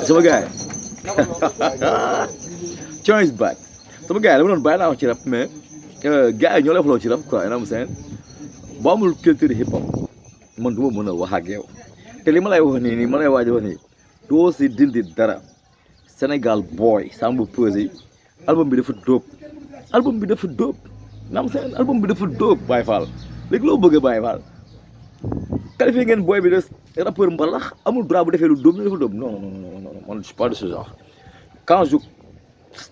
sama gars choice back sama gars dama doon bàyyi naa wax ci rap mais gars yi ñoo lay waxloo ci rap quoi yéen a am seen boo amul culture hip hop man du ma mën a wax ak yow te li ma lay wax nii ma lay waaj a wax nii doo si dindi dara Sénégal boy samba peuzzi album bi dafa dóob naam seen album bi dafa dóob Baye Fall léegi loo bëgg a Baye Fall qualifié ngeen boy bi de rappeur mbalax amul droit bu defee lu dóob ñu dafa dóob non man je suis pas de ce genre quand je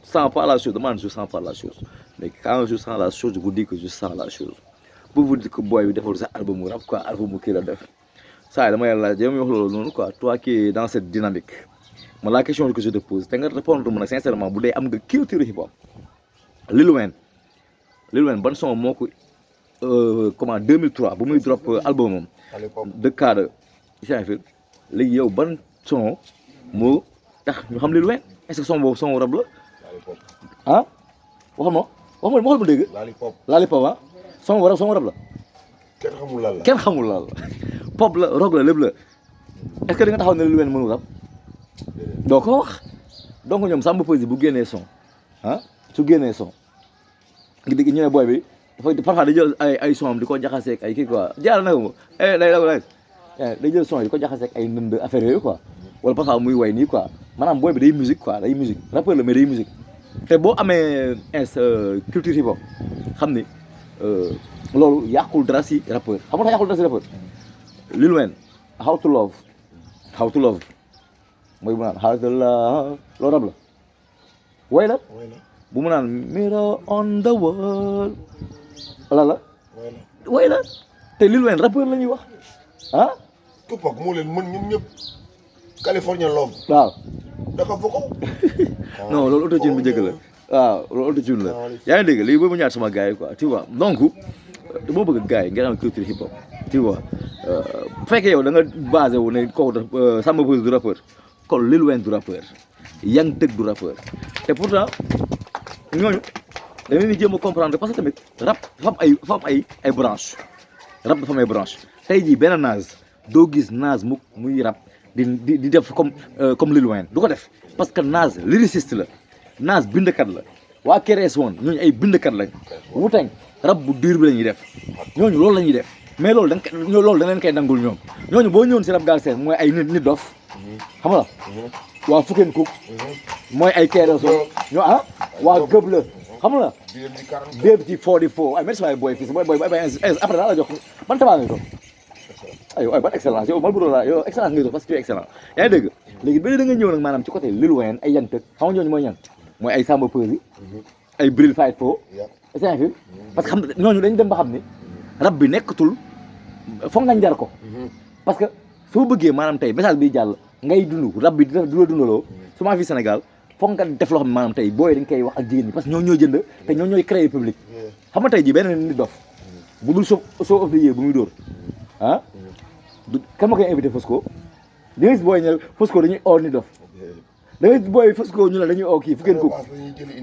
sens pas la chose man je sens pas la chose mais quand je sens la chose je vous dis que je sens la chose pour vous dire que boy bi defal sa album rap quoi album kii la def saa yi dama yàlla jéem wax loolu noonu quoi toi qui es dans cette dynamique man la question que je te pose te nga répondre ma nag sincèrement bu dee am nga culture hip hop Lil Wayne ban son moo ko comment 2003 bu muy drop album am de cadre Saint-Fil léegi yow ban son moo tax ñu xam Lil Wayne est-ce que son boobu son rap la ah waxal ma dégg Lollipop ah son rap la kenn xamul lan la pop la rock la lépp la est-ce que di nga taxaw ne Lil Wayne mënu rap doo ko wax donc ñoom samba peuzzi bu génnee son ah su génnee son ngi dégg ñu ne boy bi dafa parfois day jël ay son am di ko jaxaseeg ay kii quoi jaar na ko day jël son yi di ko jaxaseeg ay ndënd affaire yooyu quoi wala parfois muy way nii quoi maanaam boy bi day musique quoi day musique rappeur la mais day musique te boo amee culture hip hop xam ni loolu yàqul dara si rappeur xam nga tax yàqul dara si rappeur Lil Wayne how to love mooy bu naan how to love loolu rab la way la bu mu naan mirror on the wall la way la te Lil Wayne rappeur la ñuy wax ah Tupac moo leen mën ñun ñëpp California Love waaw dafa bokk non loolu autotune bu njëkk la waaw loolu autotune la yaa ngi dégg léegi boobu mu ñaar sama gars yi quoi tu vois donc dama bëgg gars yi ngeen am culture hip hop tu vois bu fekkee yow da nga basé wu ne kooku Samba Peuzzi du rappeur kon Lil Wayne du rappeur Yang Tëgg du rappeur te pourtant ñooñu da ngeen di jéem a comprendre parce que tamit rap dafa am ay branche rap dafa am ay branche tey jii benn naaz doo gis naaz muy rap di def comme Lil Wayne du ko def parce que naaz lyriciste la naaz bindkat la waa kerees woon ñooñu ay bindkat lañ Wu-Tang rap bu dur bi la ñuy def ñooñu loolu la ñuy def mais loolu da leen koy nangul ñooñu boo ñëwoon si rap Galsen mooy ay nit dof xam nga waa Fuken Cook mooy ay kerees woon ñoo waa gëb la xam nga déeb ci 44 ay merci waay boy fii boy après daa la jox ban tabaa ngay doon ay ban excellence yow mal bu doon la yow excellence ngay doon parce que tu es excellent yaa ngi dégg léegi ba da nga ñëw nag maanaam ci côté Lil Wayne ay Yang Tëgg xam nga ñooñu mooy ñan mooy ay Samba Peuzzi ay Bril Fight Fo fi parce que xam ñooñu dañu dem ba xam ni rab bi nekkatul foog nga njar ko parce que soo bëggee maanaam tey message bi jàll ngay dund rab bi du la dundaloo souvent fii Sénégal foog nga def loo xam ne maanaam tey booy dañ koy wax ak jigéen ñi parce que ñoo jënd te ñoo ñooy créer public xam nga tey ji benn nit dof bu dul show of the year bu muy dóor kan ma koy invité Fosco da ngay gis booy ñëw Fosco dañuy oo nit dof da ngay gis booy Fosco ñu la dañuy oo kii fu ngeen ko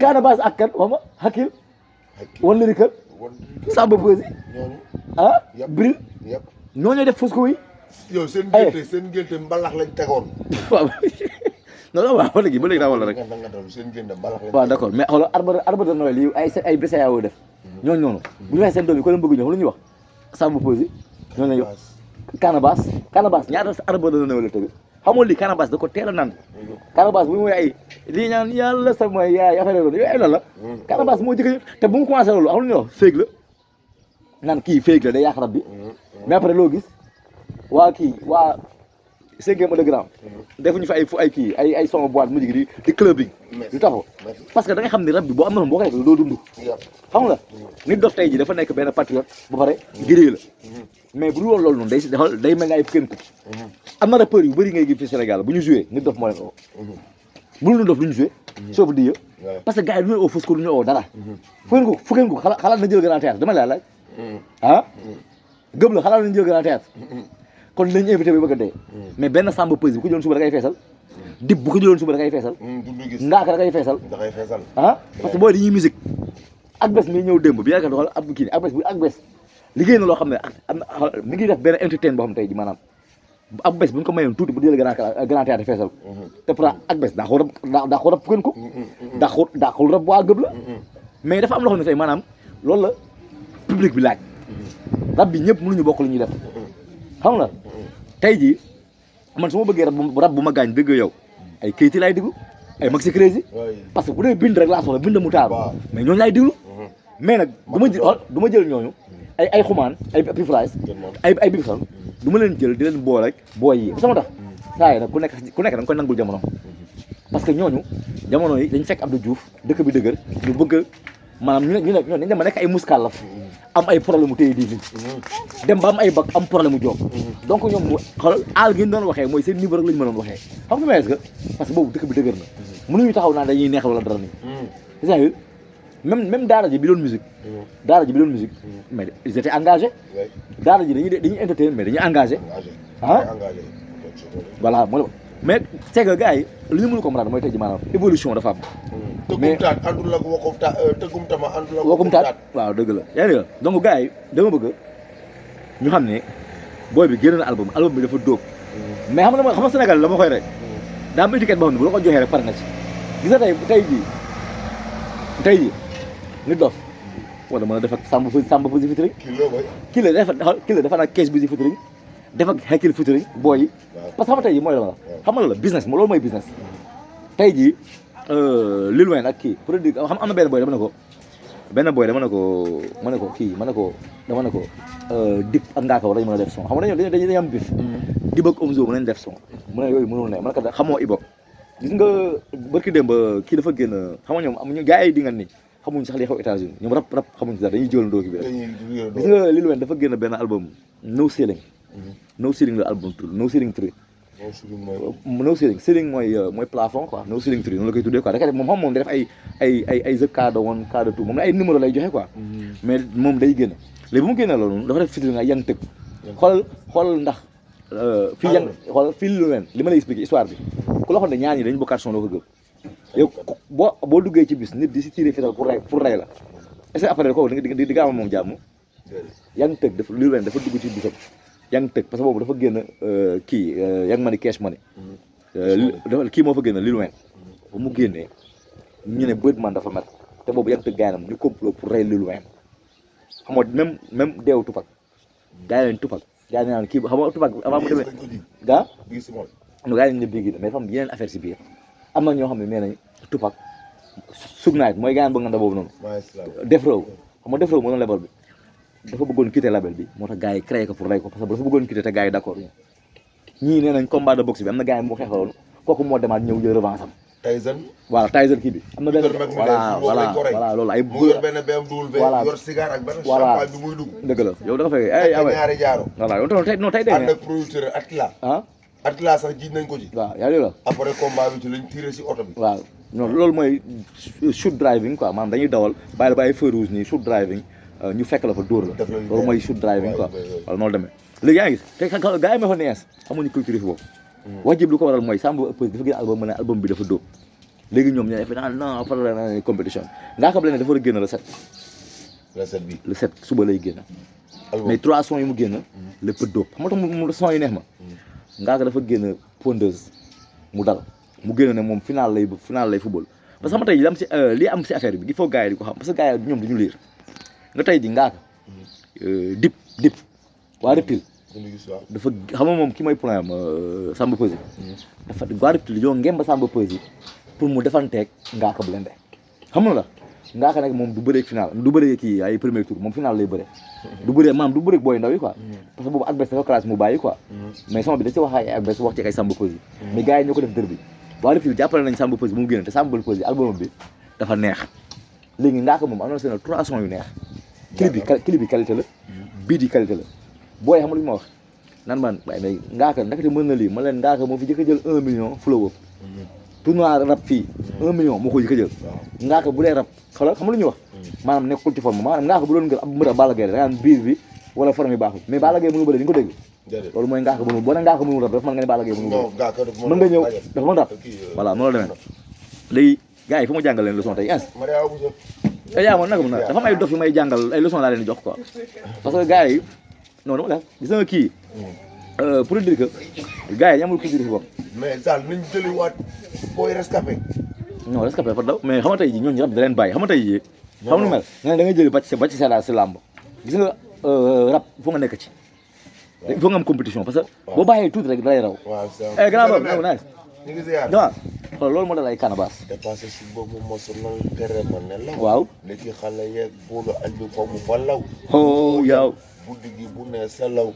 kaana baas ak kan wax ma Hakil wan lirikal Samba Peuzzi Bril ñoo ñooy def Fosco yi yow seen ngénte mbalax lañ tegoon waaw non waaw ba léegi daa wala rek waaw d'accord mais xoolal arbre de Noël yi ay BCEAO def ñooñu noonu bu ñu waxee seen doom yi ko leen bëgg ñëw lu ñuy wax Samba Peuzzi ñooñu lañuy wax Canabasse ñaata arbre de Noël la tëgg xamoo lii Canabasse da ko teel a naan Canabasse bu muy ay lii ñaan yàlla sa mooy yaay affaire yooyu ay lan la Canabasse moo jëkk te bu mu commencé loolu xam lu ñuy wax féeg la naan kii féeg la day yàq rab bi mais après loo gis waa 5e underground defuñu fa ay kii ay son boîte musique di clubbing di taxaw parce que da nga xam ni rab bi boo am na boo koy def doo dund xam nga nit dof tey ji dafa nekk benn patriote ba pare gëree la mais bu dul woon loolu noonu day mel ni ay Fuken Cook am na rappeurs yu bëri ngay gis fi Sénégal bu ñu joué nit dof moo leen oo bu dul dof du ñu joué sauf di parce que gars yi du ñu oo Fosco du ñu oo dara Fuken Cook xalaat na jël grand théâtre dama lay laaj gëm la xalaat na jël grand théâtre kon lañu invité bi bëgg a dee mais benn Samba Peuzzi bu ko jëloon suba da ngay feesal dib bu ko jëloon suba da ngay feesal ngaaka da ngay feesal parce que booy dañuy musique ak bés mi ñëw démb bi yaakaar xool ak bés liggéey na loo xam ne am mi ngi def benn entertain boo xam ne tey ji maanaam ak bés bu ñu ko mayoon tuuti bu jëlee grand théâtre feesal te pourtant ak bés daa ko rab gën ko daa ko rab waa gëb la mais dafa am loo xam ne tey maanaam loolu la public bi laaj rab bi ñëpp mënuñu bokk lu ñuy def xam nga tey jii man su ma bëggee rab bu ma gaañ dëgg yow ay Keyti laay diglu ay Maxi Crazy parce que bu dee bind rek laa soxla bind mu taaru mais ñooñu laay diglu mais nag du ma jël ñooñu ay xumaan ay pifrais ay bibson du ma leen jël di leen boole rek booy yi sama tax saa yi nag ku nekk da nga koy nangul jamono parce que ñooñu jamono yi dañ fekk Abdou Diouf dëkk bi dëgër ñu bëgg maanaam ñu dañ dema nekk ay muskàllaf am ay problème mu téye divi dem ba am ay bag am problème mu job donc ñoom xoolal aal gi ñu doon waxee mooy seen niveau rek la ñu mënoon waxee xam nga mais est-ce que parce que boobu dëkk bi dëgër na mënuñu taxaw naan dañuy neexal wala dara nii c'est-à-dire même daara ji bi doon musique mais ils étaient engagés daara ji dañuy entertain mais dañuy engagé voilà mooy mais c'est que gars yi li ñu mënu comprendre mooy tey ji maanaam évolution dafa am mais tëggum taat àndul ak tëggum tama àndul ak wokum taat waaw dëgg la yaa ngi dégg donc gars yi dama bëgg ñu xam ne booy bi génn na album bi dafa dóob mais xam nga Sénégal la ma koy rek daa am étiquette boo xam ne bu la ko joxee rek pare na ci gis nga tey jii nit dof wala mën a def ak samba posi featuring kii la dafa naa kees bu si featuring def ak xekkil featuring booy yi parce que xam nga tey jii mooy la xam nga la business loolu mooy business tey jii Lil Wayne ak kii produit xam am na benn booy dama ne ko Dip ak Ngaaka war dañu mën a def son xam nga dañuy am bif Dip ak Omzo mën nañ def son mu ne yooyu mënul ne man kat xamoo Ibok gis nga barki démb kii dafa génn xam nga ñoom amuñu gars yi di nga ni xamuñ sax li xew États-Unis ñoom rap xamuñ si dara dañuy jëlandoo ki bi rek gis nga Lil Wayne dafa génn benn album No Ceiling la album tur No Ceiling 3 no ceiling mooy plafond quoi no ceiling 3 noonu la koy tuddee quoi da koy def moom day def ay the cadre 1 cadre 2 moom ay numéro lay joxe quoi mais moom day génn léegi bu mu génne loolu dafa def featuring nga yang tëgg xool ndax fii Lil Wayne li ma lay expliquer histoire bi ku la xool ne ñaar ñi dañu bokkaat son doo ko gëm yow boo duggee ci bis nit di si tiré fital pour rey la est-ce que après kooku di nga am moom jàmm yang tëgg dafa Lil Wayne dafa dugg ci bisam yang tëgg parce que boobu dafa génn kii yang money cash money kii moo fa génn Lil Wayne ba mu génnee ñu ne bët man dafa mer te boobu yang tëgg gaynam ñu complot pour rey Lil Wayne xam nga même deewu Tupac gaa yi leen Tupac gaa yi naan kii xam nga Tupac avant mu demee gaa no gaa yi ne bii mais dafa am yeneen affaire si biir am na ñoo xam ne nee nañ Tupac sug naaj mooy gaa yi bëgg nga boobu noonu def réew xam nga def réew moo doon lebal bi dafa bëggoon quitter label bi moo tax gars yi créé ko pour rey ko parce que dafa bëggoon quitter te gars yi d'accord ñii nee nañ combat de boxe bi am na gars yi mu xeexaloon kooku moo demaat ñëw jël revanche am Tyson kii bi am na benn voilà loolu ay mu yor benn BMW yor cigare ak benn champagne bi muy dugg dëgg la yow da nga fekk ay ñaari jaaro voilà yow tey dégg ànd ak producteur Atla sax jiit nañ ko ci waaw yaa ngi la après combat bi ci lañ tiré si oto bi waaw non loolu mooy shoot driving quoi maanaam dañuy dawal bàyyi la ba ay feu rouge nii shoot driving ñu fekk la fa dóor la loolu mooy shoot driving quoi wala noonu demee léegi yaa ngi gis te gars yi ma fa nees xamuñu culture boobu wax jib lu ko waral mooy Samba Peuzzi dafa génn album mu ne album bi dafa dóob léegi ñoom ñoo fi non après na compétition ngaa xam ne dafa war a génn le 7 suba lay génn mais 3 sons yi mu génn lépp dóob xam nga tax mu son yi neex ma ngaa ko dafa génn pondeuse mu dal mu génn ne moom final lay football parce que xam nga tey li am si affaire bi il faut gars yi di ko xam parce que gars yi ñoom duñu liir nga tey ji ngaa ko dip waa Reptile dafa xam nga moom ki may problème Samba Peuzzi dafa waa Reptile yoo ngem ba Samba Peuzzi pour mu defanteeg ngaa ko blende xam nga la ngaa ko nag moom du bëree final du bëree kii ay premier tour moom final lay bëree du bëree maanaam du bëree booy ndaw yi quoi parce que boobu ak bés dafa classe mu bàyyi quoi mais sama bi da ci wax ay ak bés wax ci ay Samba Peuzzi mais gars yi ñoo ko def dër bi waa Reptile jàppale nañ Samba Peuzzi bu mu génn te Samba Peuzzi album bi dafa neex léegi ngaa ko moom am na seen 3 sons yu neex clip bi qualité la bii di qualité la booy xam nga lu ma wax naan man waaye mais ngaaka ndakate mën na lii ma leen ngaaka moo fi jëkk a jël 1 million flow tournoi rap fii 1 million moo ko jëkk a jël ngaaka bu dee rap xoolal xam nga lu ñuy wax maanaam nekkul ci forme maanaam ngaaka bu doon ngër ab mbër a Balla Gaye da ngaan biir bi wala forme yi baaxul mais Balla Gaye mënu bëri di nga ko dégg loolu mooy ngaaka mënu boo ne ngaaka mënu rap dafa mën nga ne Balla Gaye mënu bëri mën nga ñëw dafa mën rap voilà noonu la demee léegi gars yi fu ma jàngal leen leçon tey yaa moom naka mun na dafa am ay dof yu may jàngal ay leçon laa leen di jox quoi parce que gars yi non dama def gis nga kii pour dire que gars yi ñamul culture hip hop. mais Zal nañ jëliwaat booy rescapé. non rescapé fa daw mais xam nga tey jii ñooñu rab da leen bàyyi xam nga tey jii. xam nu mel nga ne da nga jëli ba ci seedaal si làmb gis nga rap foo nga nekk ci. il faut nga am compétition parce que boo bàyyee tuuti rek da lay raw. waaw grand boobu nice. ñu ngi ziar. waaw xool loolu moo dal ay canabaas. dépassé si boobu mo sonal tere ma ne la. waaw léegi xale yeeg boolu añ bi foofu mu fa law. oh yow. guddi gi bu ne sa law.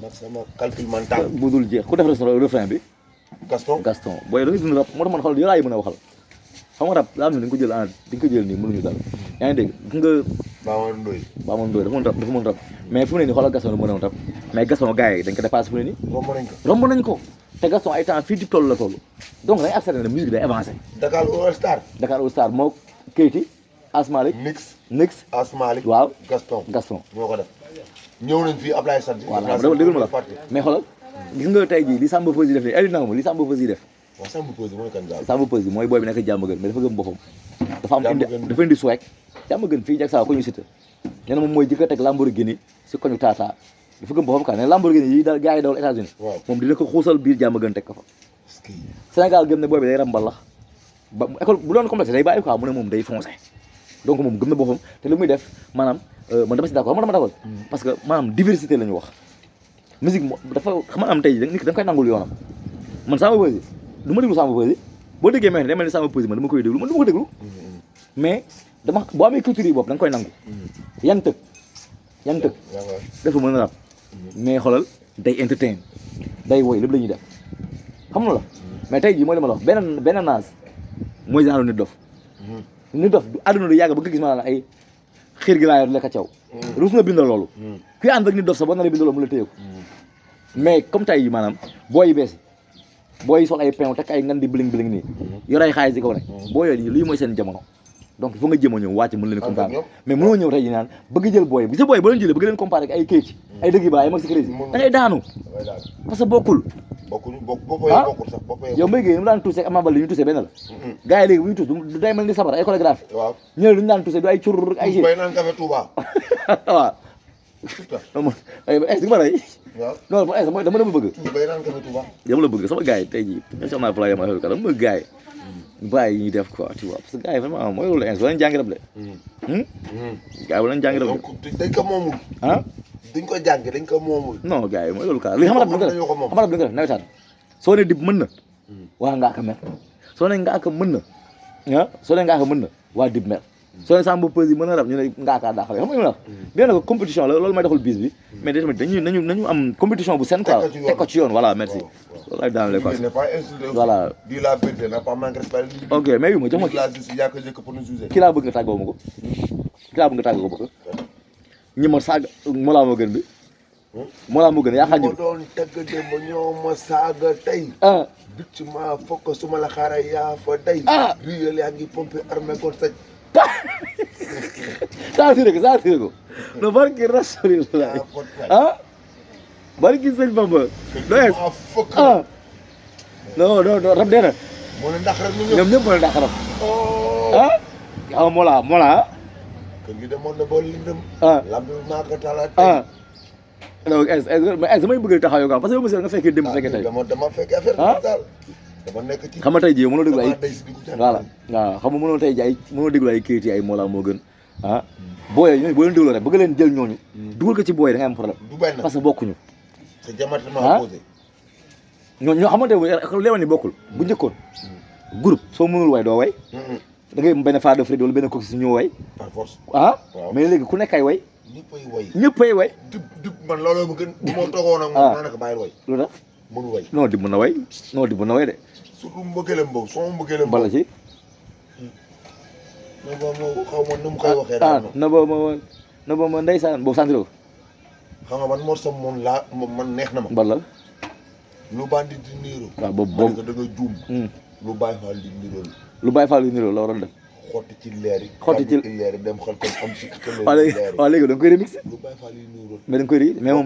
mag sama calcul mental. bu dul jeex ku def refrain bi. Gaston booy da ngay dund rap moo tax man xool yow laa yi mën a waxal. xam nga rap daa am ni di nga ko jël di nga ko jël nii mënuñu dal yaa ngi dégg gis nga. Baamoon Ndoye dafa mën rap mais fu mu ne nii xoolal Gaston la mën a rap mais Gaston gars yi dañ ko dépassé fu mu ne nii. romb nañ ko te Gaston ay temps fii di toll la toll donc dañuy accéléré ne musique day avancé. Dakar All Star moo Keyti Asmalik. Nix Asmalik. waaw Gaston ñoo ko def. ñëw nañ fii Ablaye Sadji. voilà déglu ma la mais xoolal gis nga tey jii li Samba Peuzzi def nii ay na nga ma li Samba Peuzzi def. waaw Samba Peuzzi mooy kan daal. Samba Peuzzi mooy booy bi nekk jàmm gën mais dafa gëm boppam. dafa indi swag jàmm gën fii jag saa ko ñu cité nee na moom mooy jëkk a teg Lamborghini si koñu Tata dafa gëm boppam quoi ne Lamborghini yi daal gars yi dawal États-Unis moom dina ko xuusal biir jàmm gën teg ko fa. Sénégal gëm ne booy bi day rambalax ba école bu doon complexe day bàyyi quoi mu ne moom day foncé donc moom gëm na boppam te lu muy def maanaam man dama si d'accord dama d'accord parce que maanaam diversité la ñu wax musique dafa maanaam tey nit ki da nga koy nangul yoonam man Samba Peuzzi du ma déglu Samba Peuzzi boo déggee may ne day mel ni Samba Peuzzi man dama koy déglu man du ma ko déglu mais dama boo amee culture yi bopp da nga koy nangu yan tëg dafa mën a rap mais xoolal day entertain day woy lépp la ñuy def xam nga la mais tey jii mooy li ma la wax benn naas mooy genre nit dof du àdduna du yàgg ba nga gis maanaam ay xiir gi laa yor lekk caw ruus na bindal loolu kuy ànd ak nit dof sax boo naree bindal loolu mu la téye ko mais comme tey maanaam booy yi bees booy yi sol ay pein tekk ay ngan di bling nii yor ay xaalis di ko ne boo yooyu lii mooy seen jamono donc il faut nga jéem a ñëw wàcc mën leen comprendre mais mënoo ñëw tey ji naan bëgg jël booy bi sa booy ba leen jëlee bëgg leen comparer ak ay kéeci ay dëgg ba ay maxi crési da ngay daanu parce que bokkul yow mbéy géey mu daan tuuse ak Ama Baldé ñu tuuse benn la gars yi léegi bu ñu tuus du day mel ni sabar ay chorégraphie ñu ne duñu daan tuuse du ay cur ay bay naan café Touba waaw di nga ma rey non dama la bëgg dama la bëgg sama gars yi tey jii xam naa fa laa yem affaire ka dama bëgg gars yi bàyyi ñuy def quoi tu vois parce que gars yi vraiment mooy loolu ins wala jàngi rab le gars yi wala jàngi rab dañ ko moomul duñ ko jàng dañ ko moomul non gars yi mooy loolu quoi li xam nga def nawetaan soo ne dib mën na waa ngaa ko mer soo ne ngaa ko mën na soo ne ngaa ko mën na waa dib mer soo ne Samba Peuzzi mën na rab ñu ne ngaa kaa daaxale xam nga la bien que compétition la loolu may doxal bis bi mais tamit nañu am compétition bu seen quoi teg ko ci yoon voilà merci loolu lay daanale quoi voilà ok mais yu ma jox ma kii laa bëgg nga tàggoo ma ko ñi ma saaga Mollah moo gën bi Mollah moo gën yaa xaaju ma doon tagg démb ñoo ma saaga tey bicc ma fokk su ma la xaara yaa fa day riyal yaa ngi pompe armé ko saj saasiré ko no barki rasulillah barki sëñ Bamba doyes non rab dee na moo ne ndax rab ñoom ñëpp moo ne ndax rab Mollah kër gi demoon na ba lindëm lamb bi maa ko talaat donc damay bëgg taxaw yow parce que monsieur nga fekkee démb fekkee tey dama fekkee affaire bi daal dama nekk ci xam nga tey jii mënoo déglu ay voilà waaw xam nga mënoo tey jii mënoo déglu ay kayit yi ay Mollah moo gën booy ñooñu boo leen dégloo rek bëgg leen jël ñooñu dugal ko ci booy da ngay am problème du benn parce que bokkuñu c'est diamétralement opposé ñoo xamante ne leewan ni bokkul bu njëkkoon groupe soo mënul way doo way da ngay benn Fada Freddy wala benn coxi si ñëw way par force mais léegi ku nekk ay way ñëppay way dib man loolu ma gën bu ma toogoon ak moom naa ne ko bàyyil way lu tax mënu way non dib mën na way de surtout mbëggeelam boobu sama mbëggeelam bala ci na ba ma xaw ma nu mu koy waxee daal na ba ma ndeysaan boobu sant ko xam nga man moo sam moom laa man neex na ma bala lu bandi di niiru waaw boobu da nga juum lu Baye Fall di niirool la waroon def xotti ci leer yi dem xel ko am si waaw léegi da nga koy remix lu Baye Fall di niirool mais da nga koy ri mais moom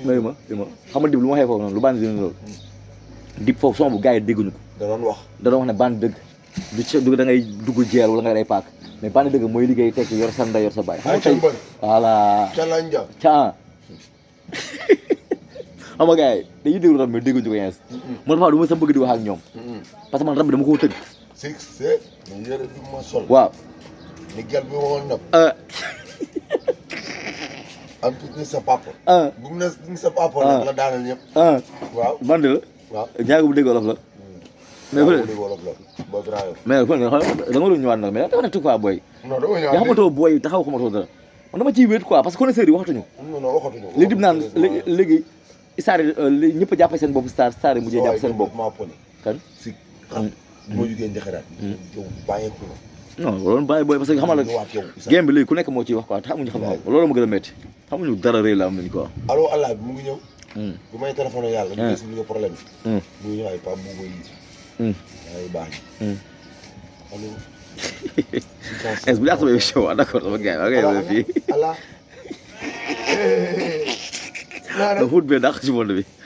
may ma xam nga dib lu ma waxee foofu noonu lu bandi di niirool dib foofu son bu gars yi dégguñu ko da doon wax ne bandi dëgg du da ngay dugg jeel wala nga day paak mais bandi dëgg mooy liggéey tekk yor sa ndey yor sa baay voilà xam nga gars yi dañuy déglu rab mais dégguñu ko yees man dafa du ma sa bëgg di wax ak ñoom parce que man rab bi dama ko tëgg c'est mais yére bi ma sol waaw ni gel bi woon nag am tuuti ni sa papa bu mu ne ni sa papa nag la daanal ñëpp waaw bandi la waaw ñaaga bu dégg wolof la mais bu dégg wolof la ba grave mais kon da nga doon ñëwaat nag mais dafa nekk quoi booy non dama ñëwaat yaa xamatoo booy taxaw xamatoo dara man dama ciy wéet quoi parce que connaisseurs yi waxatuñu non waxatuñu li dim naan léegi star yi ñëpp a jàppe seen bopp star yi mujjee jàpp seen bopp maa poni kan si xam bu ma jugee njëkkëraat yow bàyyeeku na non loolu bàyyi booy parce que xamal la game bi léegi ku nekk moo ciy wax quoi te xamuñu xam-xam loolu ma gën a métti xamuñu dara rëy la am nañ quoi allo Allah bi mu ngi ñëw bu may téléphone yàlla ñu gis li nga problème bi mu ngi ñëw ay Pape Bouba yi ay baax ñi allo est-ce que sama émission waaw d'accord sama gars yi waa ngay fii Allah foot bi dàq ci monde bi